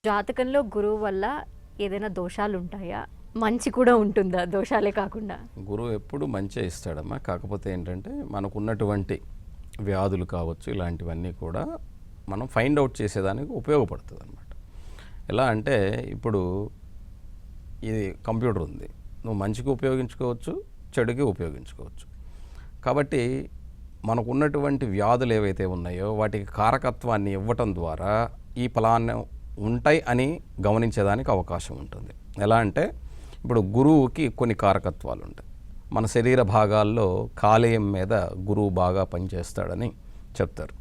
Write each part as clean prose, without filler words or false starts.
జాతకంలో గురువు వల్ల ఏదైనా దోషాలుంటాయా? మంచి కూడా ఉంటుందా దోషాలే కాకుండా? గురువు ఎప్పుడు మంచే ఇస్తాడమ్మా. కాకపోతే ఏంటంటే మనకున్నటువంటి వ్యాధులు కావచ్చు, ఇలాంటివన్నీ కూడా మనం ఫైండ్ అవుట్ చేసేదానికి ఉపయోగపడుతుంది అనమాట. ఎలా అంటే ఇప్పుడు ఇది కంప్యూటర్ ఉంది, నువ్వు మంచికి ఉపయోగించుకోవచ్చు, చెడుకి ఉపయోగించుకోవచ్చు. కాబట్టి మనకున్నటువంటి వ్యాధులు ఏవైతే ఉన్నాయో వాటికి కారకత్వాన్ని ఇవ్వటం ద్వారా ఈ ఫలాన్ని ఉంటాయి అని గమనించేదానికి అవకాశం ఉంటుంది. ఎలా అంటే ఇప్పుడు గురువుకి కొన్ని కారకత్వాలు ఉంటాయి. మన శరీర భాగాల్లో కాలేయం మీద గురువు బాగా పనిచేస్తాడని చెప్తారు.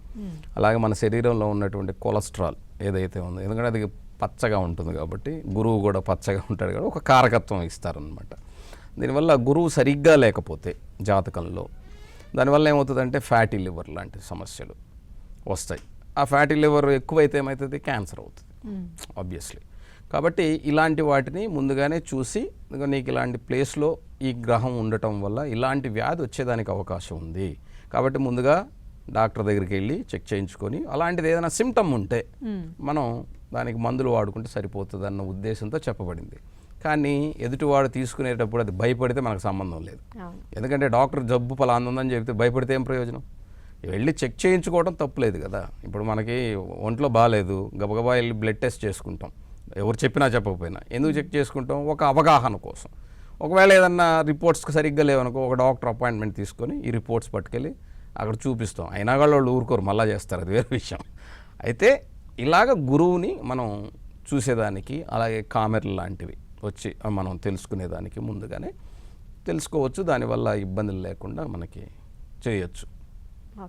అలాగే మన శరీరంలో ఉన్నటువంటి కొలెస్ట్రాల్ ఏదైతే ఉందో, ఎందుకంటే అది పచ్చగా ఉంటుంది కాబట్టి గురువు కూడా పచ్చగా ఉంటాడు కాబట్టి ఒక కారకత్వం ఇస్తారనమాట. దీనివల్ల గురువు సరిగ్గా లేకపోతే జాతకంలో దానివల్ల ఏమవుతుందంటే ఫ్యాటీ లివర్ లాంటి సమస్యలు వస్తాయి. ఆ ఫ్యాటీ లివర్ ఎక్కువైతే ఏమవుతుంది, క్యాన్సర్ అవుతుంది ఆబ్వియస్లీ. కాబట్టి ఇలాంటి వాటిని ముందుగానే చూసి నీకు ఇలాంటి ప్లేస్లో ఈ గ్రహం ఉండటం వల్ల ఇలాంటి వ్యాధి వచ్చేదానికి అవకాశం ఉంది కాబట్టి ముందుగా డాక్టర్ దగ్గరికి వెళ్ళి చెక్ చేయించుకొని అలాంటిది ఏదైనా సిమ్టమ్ ఉంటే మనం దానికి మందులు వాడుకుంటే సరిపోతుంది అన్న ఉద్దేశంతో చెప్పబడింది. కానీ ఎదుటివాడు తీసుకునేటప్పుడు అది భయపడితే మనకు సంబంధం లేదు. ఎందుకంటే డాక్టర్ జబ్బు ఫలానా ఉందని చెప్తే భయపడితే ఏం ప్రయోజనం? వెళ్ళి చెక్ చేయించుకోవడం తప్పులేదు కదా. ఇప్పుడు మనకి ఒంట్లో బాగాలేదు, గబగబా వెళ్ళి బ్లడ్ టెస్ట్ చేసుకుంటాం, ఎవరు చెప్పినా చెప్పకపోయినా. ఎందుకు చెక్ చేసుకుంటాం? ఒక అవగాహన కోసం. ఒకవేళ ఏదన్నా రిపోర్ట్స్ సరిగ్గా లేవనుకో ఒక డాక్టర్ అపాయింట్మెంట్ తీసుకొని ఈ రిపోర్ట్స్ పట్టుకెళ్ళి అక్కడ చూపిస్తాం. అయినా వాళ్ళు ఊరుకోరు, మళ్ళీ చేస్తారు, అది వేరే విషయం. అయితే ఇలాగ గురువుని మనం చూసేదానికి, అలాగే కామెర్లు లాంటివి వచ్చి మనం తెలుసుకునేదానికి ముందుగానే తెలుసుకోవచ్చు. దానివల్ల ఇబ్బందులు లేకుండా మనకి చేయొచ్చు.